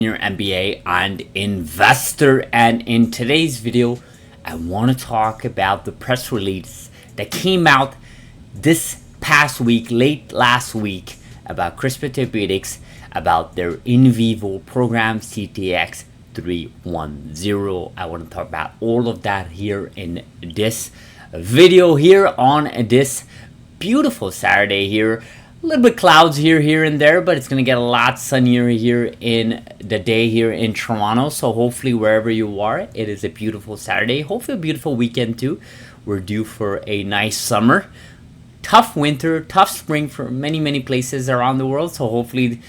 Your MBA and investor, and in today's video I want to talk about the press release that came out this past week, late last week, about CRISPR Therapeutics, about their in vivo program CTX310. I want to talk about all of that here in this video here on this beautiful Saturday here. A little bit clouds here and there, but it's going to get a lot sunnier here in the day here in Toronto. So hopefully wherever you are, it is a beautiful Saturday. Hopefully a beautiful weekend too. We're due for a nice summer. Tough winter, tough spring for many places around the world. So hopefully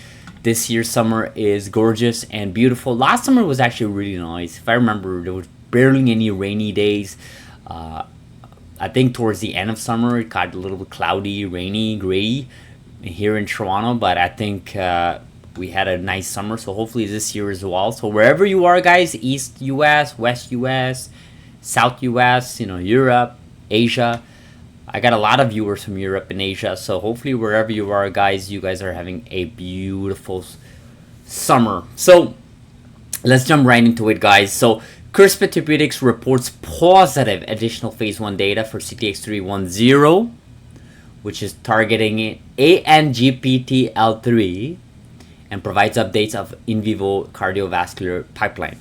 this year's summer is gorgeous and beautiful. Last summer was actually really nice. If I remember, there was barely any rainy days. I think towards the end of summer, it got a little bit cloudy, rainy, gray here in Toronto, but I think we had a nice summer, so hopefully this year as well. So wherever you are, guys, East US, West US, South US, Europe, Asia, I got a lot of viewers from Europe and Asia, so hopefully wherever you are, guys, you guys are having a beautiful summer. So let's jump right into it, guys. So CRISPR Therapeutics reports positive additional phase 1 data for CTX310, which is targeting ANGPTL3 and provides updates of in vivo cardiovascular pipeline.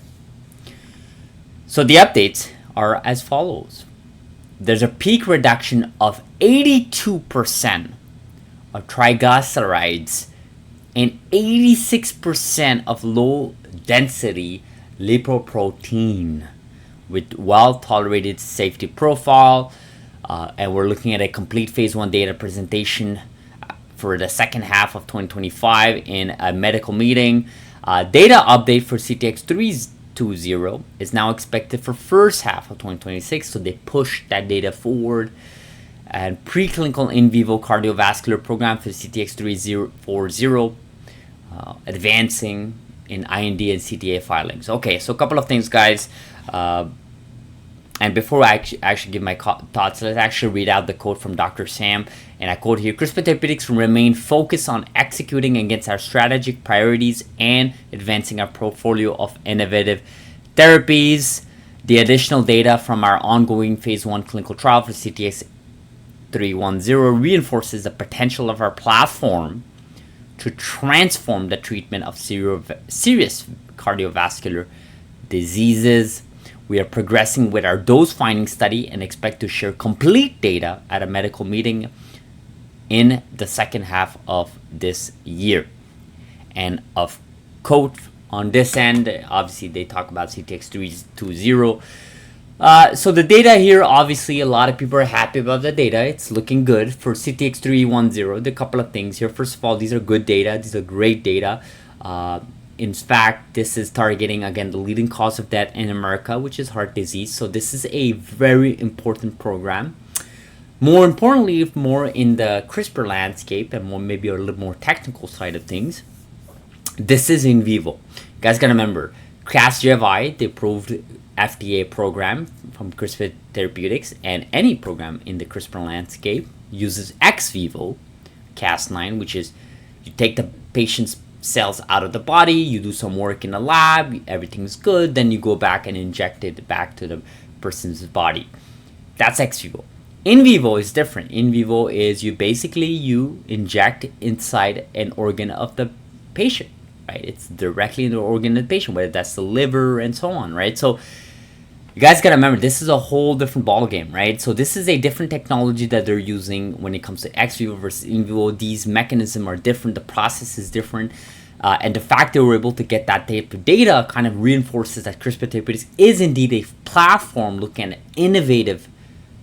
So the updates are as follows. There's a peak reduction of 82% of triglycerides and 86% of low density lipoprotein with well-tolerated safety profile. And we're looking at a complete phase 1 data presentation for the second half of 2025 in a medical meeting. Data update for CTX310 is now expected for first half of 2026, so they pushed that data forward. And preclinical in vivo cardiovascular program for CTX340 advancing in IND and CTA filings. Okay, so a couple of things, guys. And before I actually give my thoughts, let's actually read out the quote from Dr. Sam. And I quote here, CRISPR Therapeutics remain focused on executing against our strategic priorities and advancing our portfolio of innovative therapies. The additional data from our ongoing phase 1 clinical trial for CTX310 reinforces the potential of our platform to transform the treatment of serious cardiovascular diseases. We are progressing with our dose finding study and expect to share complete data at a medical meeting in the second half of this year. And of quote on this end, obviously they talk about CTX320. So the data here, obviously a lot of people are happy about the data. It's looking good for CTX310. A couple of things here. First of all, these are good data. These are great data. In fact, this is targeting, again, the leading cause of death in America, which is heart disease. So this is a very important program. More importantly, more in the CRISPR landscape and more maybe a little more technical side of things, this is in vivo. You guys gotta remember, Cas9, the approved FDA program from CRISPR Therapeutics, and any program in the CRISPR landscape uses ex vivo Cas9, which is you take the patient's cells out of the body, you do some work in the lab, everything's good, then you go back and inject it back to the person's body. That's ex vivo. In vivo is different. In vivo is you inject inside an organ of the patient, right? It's directly in the organ of the patient, whether that's the liver and so on, right? So you guys gotta remember, this is a whole different ball game, right? So this is a different technology that they're using when it comes to ex vivo versus in vivo. These mechanisms are different, the process is different, and the fact that we're able to get that type of data kind of reinforces that CRISPR Therapeutics is indeed a platform looking at innovative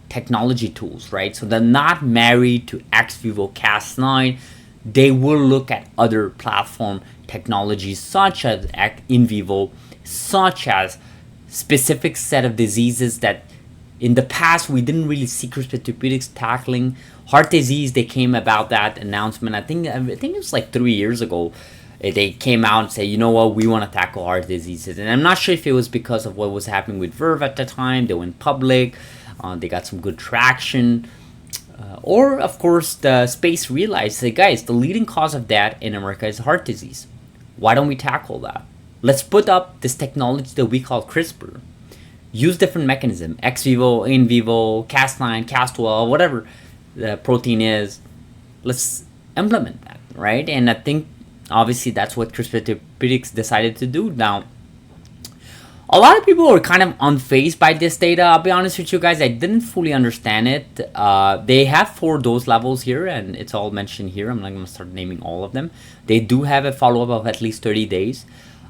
technology tools, right? So they're not married to ex vivo Cas9. They will look at other platform technologies such as in vivo, such as specific set of diseases that in the past we didn't really see CRISPR Therapeutics tackling. Heart disease, they came about that announcement, I think it was like 3 years ago. They came out and said, you know what, we want to tackle heart diseases. And I'm not sure if it was because of what was happening with Verve at the time. They went public, they got some good traction. Or, of course, the space realized that, guys, the leading cause of death in America is heart disease. Why don't we tackle that? Let's put up this technology that we call CRISPR. Use different mechanism, ex vivo, in vivo, Cas9, Cas12, whatever the protein is. Let's implement that, right? And I think obviously that's what CRISPR Tx decided to do. Now, a lot of people are kind of unfazed by this data. I'll be honest with you guys, I didn't fully understand it. They have 4 dose levels here, and it's all mentioned here. I'm not going to start naming all of them. They do have a follow-up of at least 30 days.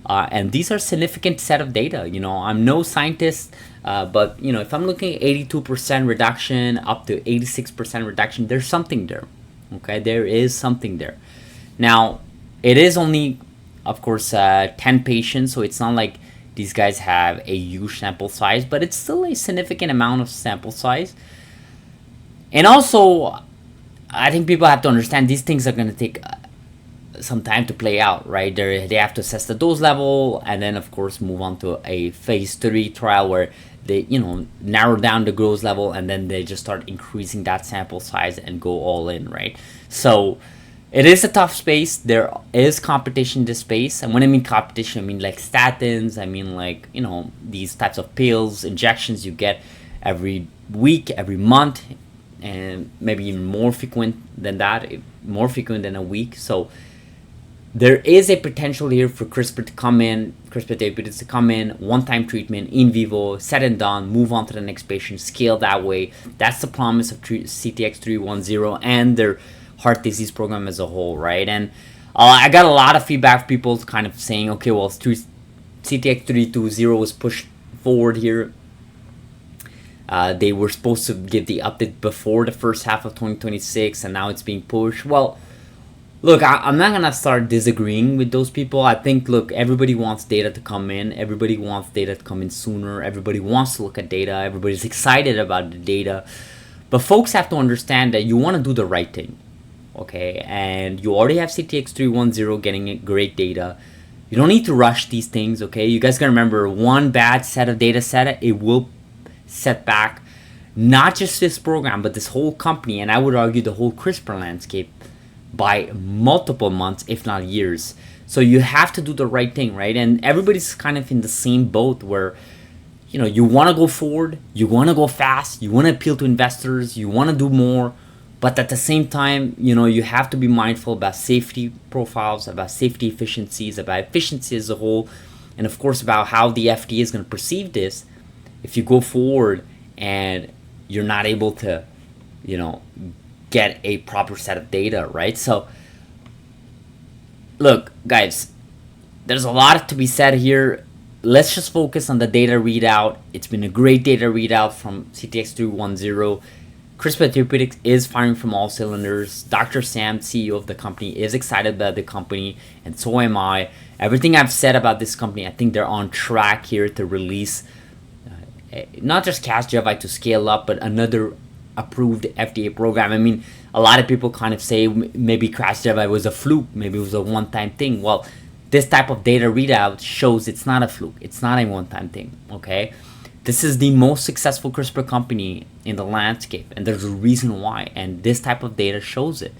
And these are significant set of data. You know, I'm no scientist, but, you know, if I'm looking at 82% reduction up to 86% reduction, there's something there. Okay, there is something there. Now, it is only, of course, 10 patients, so it's not like these guys have a huge sample size, but it's still a significant amount of sample size. And also, I think people have to understand these things are going to take some time to play out, right? They have to assess the dose level, and then of course move on to a phase 3 trial where they, you know, narrow down the dose level, and then they just start increasing that sample size and go all in, right? So it is a tough space. There is competition in this space, and when I mean competition, I mean like statins, I mean like, you know, these types of pills, injections you get every week, every month, and maybe even more frequent than that, more frequent than a week. So there is a potential here for CRISPR to come in, CRISPR Therapeutics to come in, one-time treatment, in vivo, said and done, move on to the next patient, scale that way. That's the promise of CTX310 and their heart disease program as a whole, right? And I got a lot of feedback from people kind of saying, okay, well, CTX320 was pushed forward here. They were supposed to give the update before the first half of 2026, and now it's being pushed. Well, look, I'm not going to start disagreeing with those people. I think, look, everybody wants data to come in. Everybody wants data to come in sooner. Everybody wants to look at data. Everybody's excited about the data. But folks have to understand that you want to do the right thing, okay? And you already have CTX310 getting great data. You don't need to rush these things, okay? You guys got to remember, one bad set of data set, it will set back not just this program, but this whole company, and I would argue the whole CRISPR landscape, by multiple months, if not years. So you have to do the right thing, right? And everybody's kind of in the same boat where, you know, you want to go forward, you want to go fast, you want to appeal to investors, you want to do more, but at the same time, you know, you have to be mindful about safety profiles, about safety efficiencies, about efficiency as a whole, and of course about how the FDA is going to perceive this if you go forward and you're not able to, you know, get a proper set of data, right? So look, guys, there's a lot to be said here. Let's just focus on the data readout. It's been a great data readout from CTX310. CRISPR Therapeutics is firing from all cylinders. Dr. Sam, CEO of the company, is excited about the company, and so am I. Everything I've said about this company, I think they're on track here to release not just Casgevy to scale up, but another approved FDA program. I mean, a lot of people kind of say maybe Casgevy was a fluke, maybe it was a one-time thing. Well, this type of data readout shows it's not a fluke, it's not a one-time thing, okay? This is the most successful CRISPR company in the landscape, and there's a reason why, and this type of data shows it.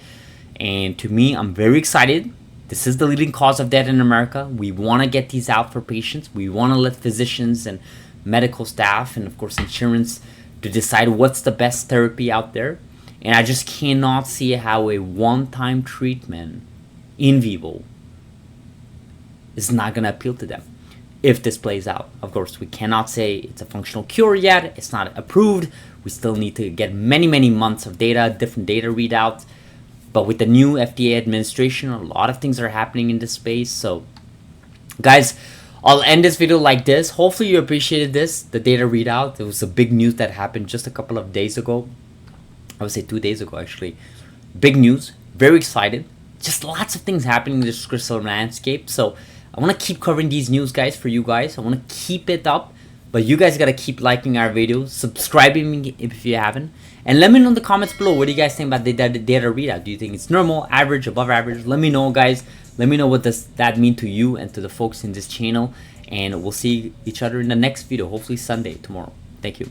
And to me, I'm very excited. This is the leading cause of death in America. We want to get these out for patients. We want to let physicians and medical staff and of course insurance to decide what's the best therapy out there. And I just cannot see how a one-time treatment in vivo is not going to appeal to them if this plays out. Of course, we cannot say it's a functional cure yet. It's not approved. We still need to get many months of data, different data readouts. But with the new FDA administration, a lot of things are happening in this space. So, guys, I'll end this video like this. Hopefully you appreciated this, the data readout. It was a big news that happened just a couple of days ago. I would say 2 days ago, actually. Big news. Very excited. Just lots of things happening in this crystal landscape. So I want to keep covering these news, guys, for you guys. I want to keep it up. But you guys got to keep liking our videos, subscribing if you haven't. And let me know in the comments below, what do you guys think about the data readout? Do you think it's normal, average, above average? Let me know, guys. Let me know what does that mean to you and to the folks in this channel. And we'll see each other in the next video, hopefully Sunday, tomorrow. Thank you.